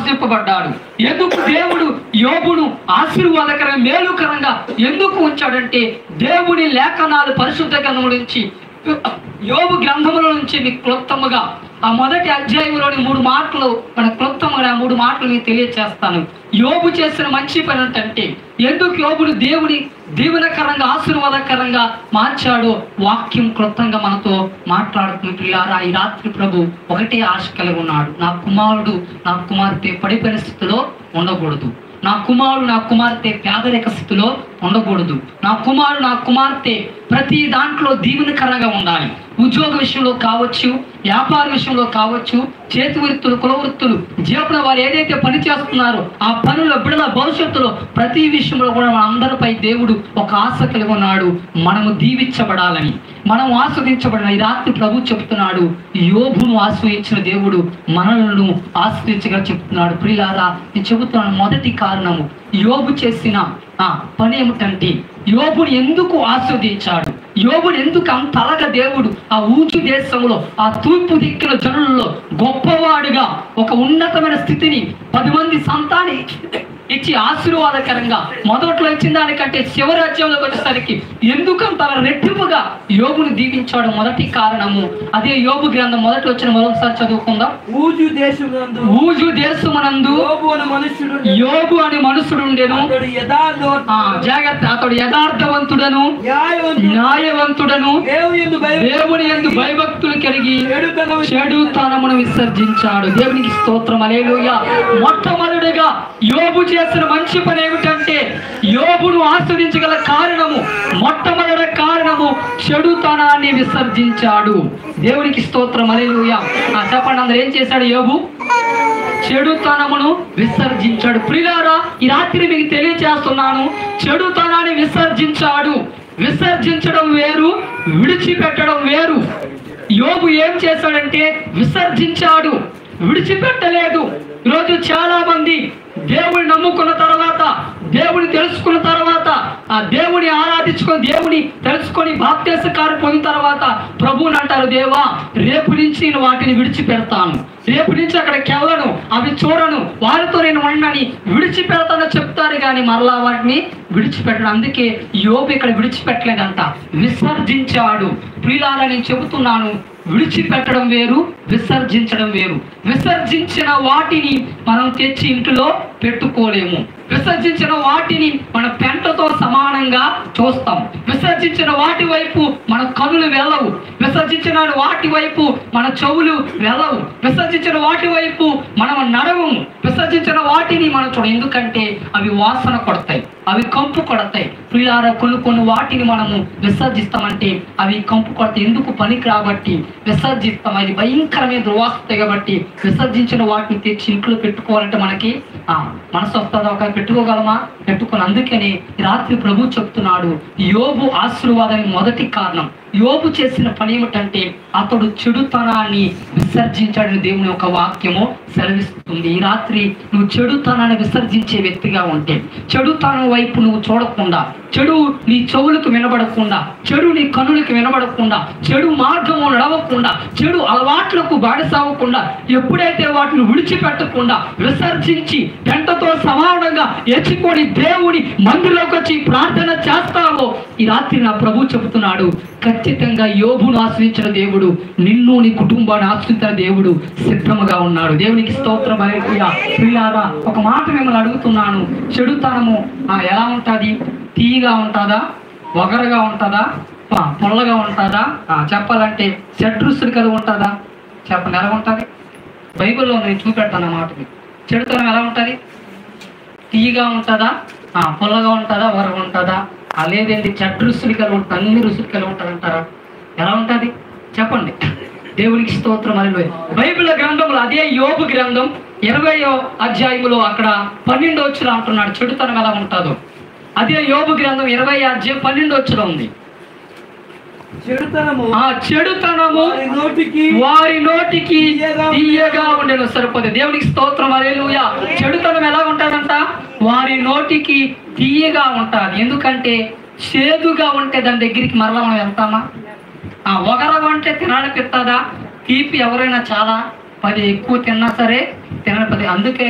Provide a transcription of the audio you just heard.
ఆశ్రయింపబడ్డాడు. ఎందుకు దేవుడు యోబును ఆశీర్వాదకరంగా మేలుకరంగా ఎందుకు ఉంచాడంటే దేవుని లేఖనాలు పరిశుద్ధ గ్రంథం నుంచి యోబు గ్రంథముల నుంచి మీకు క్లుప్తముగా ఆ మొదటి అధ్యాయంలోని 3 మాటలు మన క్లుప్తముగా 3 మాటలు మీకు తెలియజేస్తాను. యోబు చేసిన మంచి పని ఏంటంటే ఎందుకు యోబుడు దేవుని దీవెనకరంగా ఆశీర్వాదకరంగా మార్చాడో వాక్యం క్లుప్తంగా మనతో మాట్లాడుతున్న పిల్లారా, ఈ రాత్రి ప్రభు ఒకటే ఆశ కలిగి ఉన్నాడు. నా కుమారుడు నా కుమార్తె పడిపోయిన స్థితిలో ఉండకూడదు. నా కుమారుడు నా కుమార్తె పేదరిక స్థితిలో ఉండకూడదు. నా కుమారుడు నా కుమార్తె ప్రతి దాంట్లో దీవెనకరంగా ఉండాలి. ఉద్యోగ విషయంలో కావచ్చు, వ్యాపార విషయంలో కావచ్చు, చేతి వృత్తులు, కుల వృత్తులు, జీవన వారు ఏదైతే పని చేస్తున్నారో ఆ పనుల బిడ్డల భవిష్యత్తులో ప్రతి విషయంలో కూడా మన అందరిపై దేవుడు ఒక ఆశ కలిగి ఉన్నాడు. మనము దీవించబడాలని, మనం ఆస్వాదించబడాలి. ఈ రాత్రి ప్రభు చెప్తున్నాడు, యోబును ఆశ్రయించిన దేవుడు మనలను ఆశ్రయించగా చెప్తున్నాడు. ప్రియులారా, నేను చెబుతున్నాను, మొదటి కారణము యోబు చేసిన పని ఏమిటంటే యోబుని ఎందుకు ఆస్వాదించాడు, యోబుని ఎందుకు అంతలాగా దేవుడు ఆ ఊచు దేశంలో ఆ తూర్పు దిక్కుల జనులలో గొప్పవాడుగా ఒక ఉన్నతమైన స్థితిని 10 మంది సంతాని ఇచ్చి ఆశీర్వాదకరంగా మొదట్లో ఇచ్చిన దానికంటే చివరి అధ్యాయంలోకి వచ్చేసరికి ఎందుకంత రెట్టింపుగా యోబుని దీవించాడు. మొదటి కారణము అదే యోబు గ్రంథం మొదటి వచ్చిన మరొకసారి చదువుకుందాం. ఊజు దేశమునందు యోబు అని మనుషుడు ఉండెను. జాగ్రత్త, అతడు యథార్థవంతుడను న్యాయవంతుడను దేవుని యందు భయభక్తులు కలిగి చెడుతనమును విసర్జించాడు. దేవునికి స్తోత్రం, హల్లెలూయా. మొట్టమొదటిగా యోబు చేసిన మంచి పని ఏమిటంటే యోబును ఆస్వాదించగల కారణము, మొట్టమొదటి కారణము చెడుతనాన్ని విసర్జించాడు. దేవునికి స్తోత్రం, హల్లెలూయా. చెప్పండి అందరూ, ఏం చేశాడు యోబు? చెడుతనమును విసర్జించాడు. ప్రియులారా, ఈ రాత్రి మీకు తెలియజేస్తున్నాను, చెడుతనాన్ని విసర్జించాడు. విసర్జించడం వేరు, విడిచిపెట్టడం వేరు. యోబు ఏం చేశాడంటే విసర్జించాడు, విడిచిపెట్టలేదు. ఈరోజు చాలా మంది దేవుని నమ్ముకున్న తర్వాత, దేవుని తెలుసుకున్న తర్వాత, ఆ దేవుని ఆరాధించుకొని దేవుని తెలుసుకొని బాప్తిస్మకారం పొందిన తర్వాత ప్రభువుని అంటారు, దేవా రేపు నుంచి నేను వాటిని విడిచిపెడతాను, రేపు నుంచి అక్కడికి వెళ్ళను, అవి చూడను, వారితో నేను ఉండని విడిచిపెడతానో చెప్తారు కానీ మరలా వాటిని విడిచిపెట్టడం. అందుకే యోబు ఇక్కడ విడిచిపెట్టలేదంట, విసర్జించాడు. ప్రియులారా, నేను చెబుతున్నాను, విడిచిపెట్టడం వేరు, విసర్జించడం వేరు. విసర్జించిన వాటిని మనం తెచ్చి ఇంట్లో పెట్టుకోలేము. విసర్జించిన వాటిని మన పెంటతో సమానంగా చూస్తాం. విసర్జించిన వాటి వైపు మన కనులు వెళ్ళవు. విసర్జించిన వాటి వైపు మన చెవులు వెళ్ళవు. విసర్జించిన వాటి వైపు మనం నడవము. విసర్జించిన వాటిని మనం చూడ, ఎందుకంటే అవి వాసన కొడతాయి, అవి కంపు కొడతాయి. ప్రియులారా, కొన్ని వాటిని మనము విసర్జిస్తామంటే అవి కంపు కొడతాయి, ఎందుకు పనికి రాబట్టి విసర్జిస్తాం. అది భయంకరమైన దుర్వాసన కాబట్టి విసర్జించిన వాటిని తెచ్చి ఇంట్లో పెట్టుకోవాలంటే మనకి మనసు వస్తుందా? ఒక పెట్టుకోగలమా? పెట్టుకొని. అందుకని రాత్రి ప్రభు చెప్తున్నాడు, యోబు ఆశీర్వాదానికి మొదటి కారణం యోబు చేసిన పని ఏమిటంటే అతడు చెడుతనాన్ని విసర్జించాడని దేవుని ఒక వాక్యము సెలవిస్తుంది. ఈ రాత్రి నువ్వు చెడుతనాన్ని విసర్జించే వ్యక్తిగా ఉంటే, చెడుతనం వైపు నువ్వు చూడకుండా, చెడు నీ చెవులకు వినబడకుండా, చెడు నీ కనులకు వినబడకుండా, చెడు మార్గము నడవకుండా, చెడు అలవాట్లకు బానిసవ్వకుండా, ఎప్పుడైతే వాటిని విడిచిపెట్టకుండా విసర్జించి పెంటతో సమానంగా ఎచ్చుకొని దేవుని మందిలోకి వచ్చి ప్రార్థన చేస్తావో, ఈ రాత్రి నా ప్రభు చెబుతున్నాడు, ఖచ్చితంగా యోబును ఆశ్రయించిన దేవుడు నిన్ను నీ కుటుంబాన్ని ఆశ్రయించిన దేవుడు సిద్ధముగా ఉన్నాడు. దేవునికి స్తోత్రం, హల్లెలూయా. ప్రియులారా, ఒక మాట మిమ్మల్ని అడుగుతున్నాను, చెడుతనము ఎలా ఉంటుంది? తీయగా ఉంటుందా? వగరగా ఉంటుందా? పొల్లగా ఉంటుందా? చెప్పాలంటే షడ్రుసులు కలిగి ఉంటుందా? చెప్పండి, ఎలా ఉంటుంది? బైబిల్లో నేను చూపెడతాను ఆ మాటకి. చెడుతనం ఎలా ఉంటుంది? తీయగా ఉంటుందా? పొల్లగా ఉంటుందా? వరగా ఉంటుందా? లేదండి చెడ్రుసులు కలిగి ఉంటుంది, అన్ని రుసులు కలిగి ఉంటుంది అంటారా? ఎలా ఉంటుంది చెప్పండి? దేవునికి స్తోత్రం, హల్లెలూయా. బైబిల్ గ్రంథంలో అదే యోబు గ్రంథం 20వ అధ్యాయంలో అక్కడ 12వ వచనం అంటున్నాడు చెడుతనం ఎలా ఉంటుందో. అదే యోబు గ్రంథం 20వ అధ్యాయం 12వ వచనం ఉంది. చెడుతనము వారి నోటికి తీయగా ఉండేను. సరిపోతే. దేవునికి స్తోత్రం, హల్లెలూయా. చెడుతనం ఎలా ఉంటుందంట? వారి నోటికి తీయగా ఉంటుంది. ఎందుకంటే చేదుగా ఉంటే దాని దగ్గరికి మరలా మనం వెళ్తామా? ఒకరగా ఉంటే తినాలనిపిస్తుందా? తీపి ఎవరైనా చాలా 10 ఎక్కువ తిన్నా సరే తినకపోతే. అందుకే